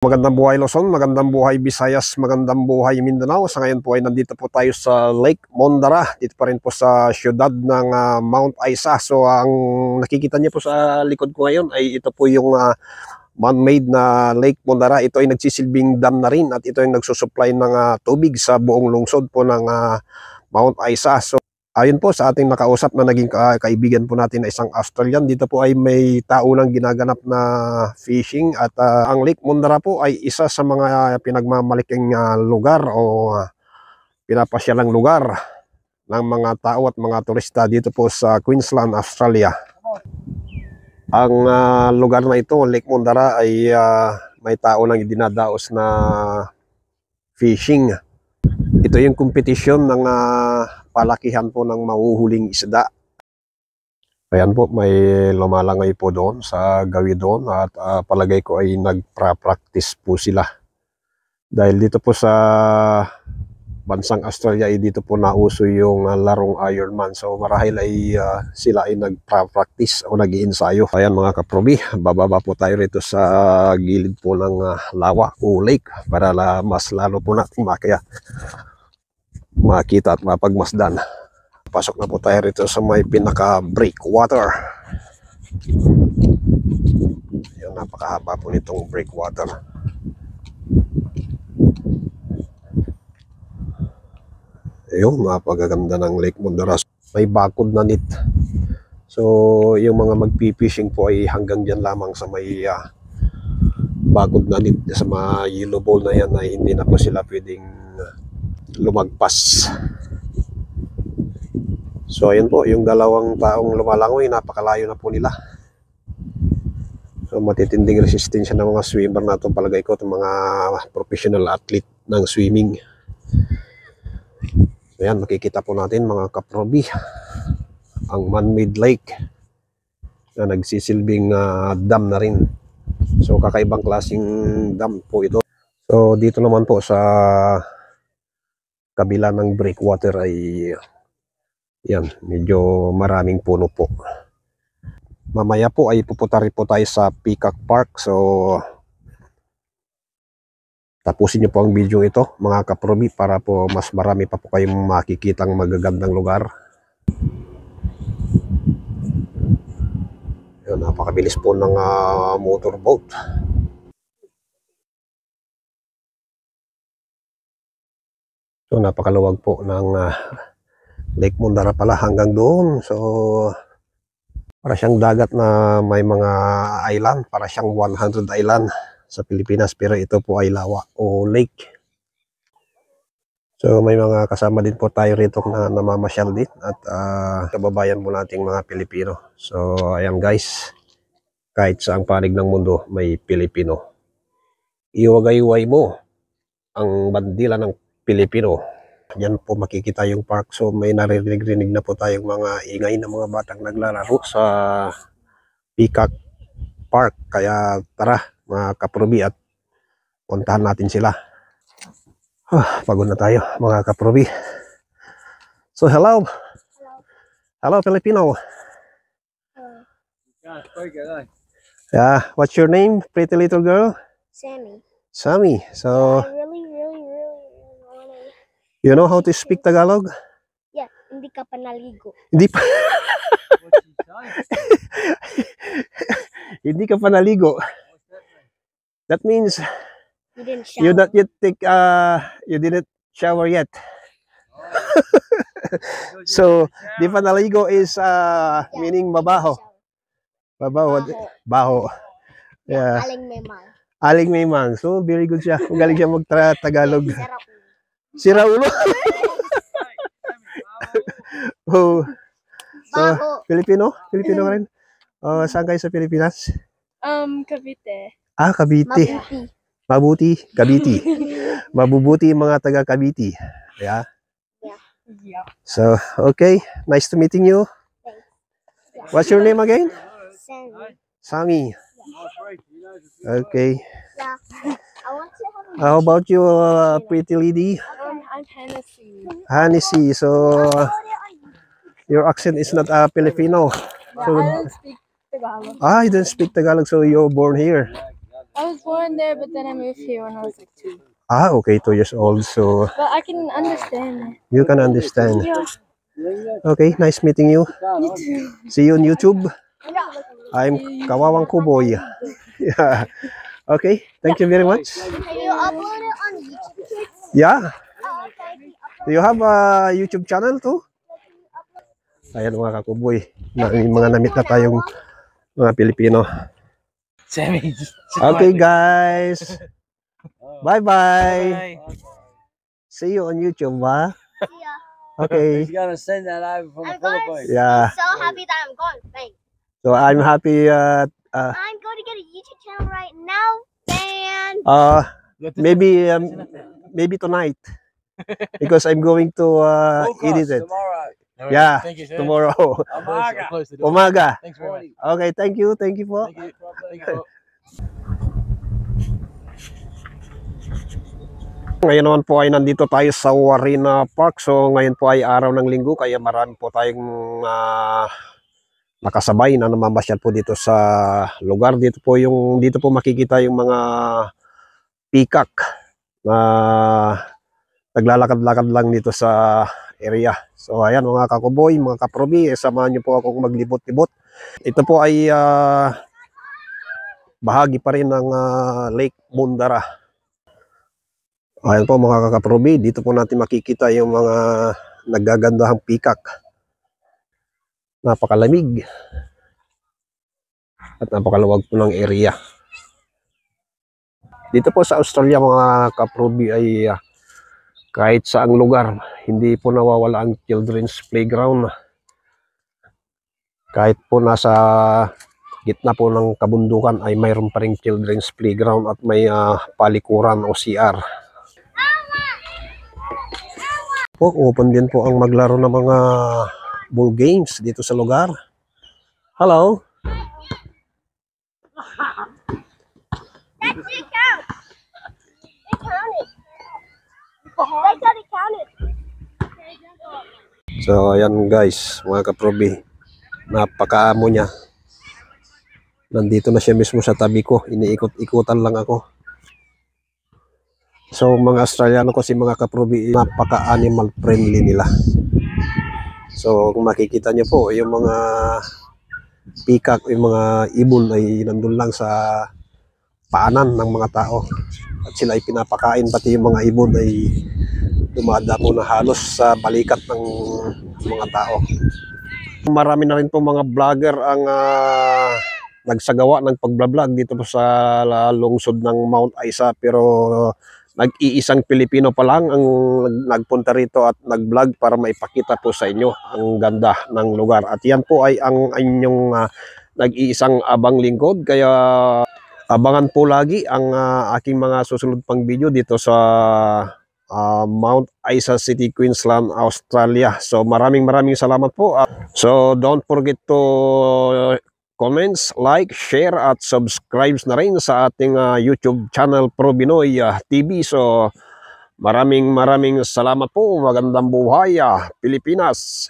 Magandang buhay Luzon, magandang buhay Visayas, magandang buhay Mindanao. Sa ngayon po ay nandito po tayo sa Lake Mondara. Dito pa rin po sa siyudad ng Mount Isa. So ang nakikita niyo po sa likod ko ngayon ay ito po yung man-made na Lake Mondara. Ito ay nagsisilbing dam na rin at ito ay nagsusupply ng tubig sa buong lungsod po ng Mount Isa. So ayun po sa ating nakausap na naging kaibigan po natin na isang Australian. Dito po ay may taunang ginaganap na fishing at ang Lake Mondara po ay isa sa mga pinagmamalaking lugar o pinapasyalang lugar ng mga tao at mga turista dito po sa Queensland, Australia. Ang lugar na ito, Lake Mondara, ay may taunang dinadaos na fishing. Ito yung kompetisyon ng palakihan po ng mahuhuling isda. Ayan po, may lumalangay po doon sa gawi doon at palagay ko ay nagpa-practice po sila. Dahil dito po sa bansang Australia ay dito po nauso yung larong Ironman. So marahil ay sila ay nagpa-practice o nag-iinsayo. Ayan mga kaprobi, bababa po tayo rito sa gilid po ng lawa o lake para mas lalo po natin makita at mapagmasdan. Pasok na po tayo rito sa may pinaka breakwater. Yung napakahaba po nitong breakwater. Ayun, napakaganda ng Lake Mondara. May bakod na net. So yung mga magpipishing po ay hanggang dyan lamang sa may bakod na net, sa mga yellow ball na yan, ay hindi na po sila pwedeng lumagpas. So ayun po, yung dalawang taong lumalangoy, napakalayo na po nila. So matitinding resistensya ng mga swimmer na ito, palagay ko, itong mga professional athlete ng swimming. So yan, makikita po natin mga kaprobi ang man-made lake na nagsisilbing dam na rin. So kakaibang klaseng dam po ito. So dito naman po sa kabila ng breakwater ay yan, medyo maraming puno po. Mamaya po ay pupunta rin po tayo sa Peacock Park. So tapusin niyo po ang video ito mga kaprobi para po mas marami pa po kayong makikitang magagandang lugar. Yan, napakabilis po ng motorboat. So napakaluwag po ng Lake Mondara pala hanggang doon. So para siyang dagat na may mga island, para siyang 100 island sa Pilipinas, pero ito po ay lawa o lake. So may mga kasama din po tayo rito na namamasyal din at kababayan po nating mga Pilipino. So ayan guys, kahit sa ang panig ng mundo may Pilipino. Iwagay-way mo ang bandila ng Pilipino. Yan po makikita yung park. So may narinig-rinig na po tayong mga ingay ng mga batang naglalaro sa Peacock Park. Kaya tara mga kaprobi at puntahan natin sila. Pagod na tayo mga kaprobi. So hello. Hello Filipino. Yeah, what's your name, pretty little girl? Sammy. Sammy. So I really wanna... you know how to speak Tagalog? Yeah, hindi ka pa naligo. Hindi pa. Hindi ka pa naligo. That means You didn't shower. you didn't shower yet. So, di pa naligo is meaning mabaho. Mabaho. Baho. Yeah. Aling memang. Aling Maymang. So, very good siya. Magaling siya mag-Tagalog. Sarap. Sira ulo. Oh. So, Baho. Filipino? Filipino ka rin? Saan kayo sa Pilipinas? Cavite. Cavite. Mabuti. Mabuti. Cavite. Mabubuti yung mga taga Cavite. Yeah? Yeah. So, okay. Nice to meeting you. What's your name again? Sammy. Sammy. Okay. Yeah. I want to have How about you, pretty lady? I'm Hennessy. Hennessy. So, your accent is not Filipino. Yeah, So, I don't speak Tagalog. you don't speak Tagalog, so you're born here. I was born there, but then I moved here when I was like 2. Ah, okay, 2 years old. So But I can understand it. you can understand. Yeah, Okay, nice meeting you. you too. See you on YouTube. I'm Kawawang Kuboy. Yeah. Okay, thank you very much. Can you upload it on YouTube Kids? Yeah. Oh, okay. Do you have a YouTube channel too? Ayan mga kakuboy. May mga namit na tayong mga Pilipino. Sammy. Okay guys. Bye-bye. See you on YouTube, ba? See ya. Okay. He's gonna send that over from the I'm going Philippines. Yeah. so happy that I'm going. Thanks. So I'm happy I'm going to get a YouTube channel right now. And maybe tonight. Because I'm going to edit it. Tomorrow. Yeah, Thank you, sir. tomorrow. Umaga. Umaga. Thanks very much. Okay, thank you po. Thank you. Thank you. Ngayon naman po ay nandito tayo sa Warina Park. So ngayon po ay araw ng linggo kaya marami po tayong nakasabay na namamasyal po dito sa lugar. Dito po makikita yung mga peacock na naglalakad-lakad lang dito sa area. So ayan mga kakuboy, mga kaprobi, samahan niyo po akong maglibot-libot. Ito po ay bahagi pa rin ng Lake Mondara. Ayan po mga kakaprobi, dito po natin makikita yung mga naggagandahang peacock. Napakalamig at napakaluwag po ng area. Dito po sa Australia mga kaprobi ay kahit saang lugar, hindi po nawawala ang children's playground. Kahit po nasa gitna po ng kabundukan ay mayroon pa ring children's playground at may palikuran o CR. Open din po ang maglaro ng mga ball games dito sa lugar. Hello. that did count. It counted. They said it counted. So ayan guys, mga kaprobi, napakaamo niya. Nandito na siya mismo sa tabi ko, iniikot-ikutan lang ako. So mga Australiano kasi mga kaprobi, napaka-animal friendly nila. So kung makikita niyo po, yung mga peacock, yung mga ibon ay nandun lang sa paanan ng mga tao. At sila ay pinapakain, pati yung mga ibon ay dumadapo na halos sa balikat ng mga tao. Marami na rin po mga vlogger ang nagsagawa ng pagbablog dito po sa lungsod ng Mount Isa, pero nag-iisang Pilipino pa lang ang nagpunta rito at nag-vlog para maipakita po sa inyo ang ganda ng lugar. At yan po ay ang inyong nag-iisang abang lingkod, kaya abangan po lagi ang aking mga susunod pang video dito sa Mount Isa City, Queensland, Australia. So maraming salamat po. So don't forget to comments, like, share at subscribe na rin sa ating YouTube channel Pro Binoy TV. So maraming salamat po. Magandang buhay, Pilipinas.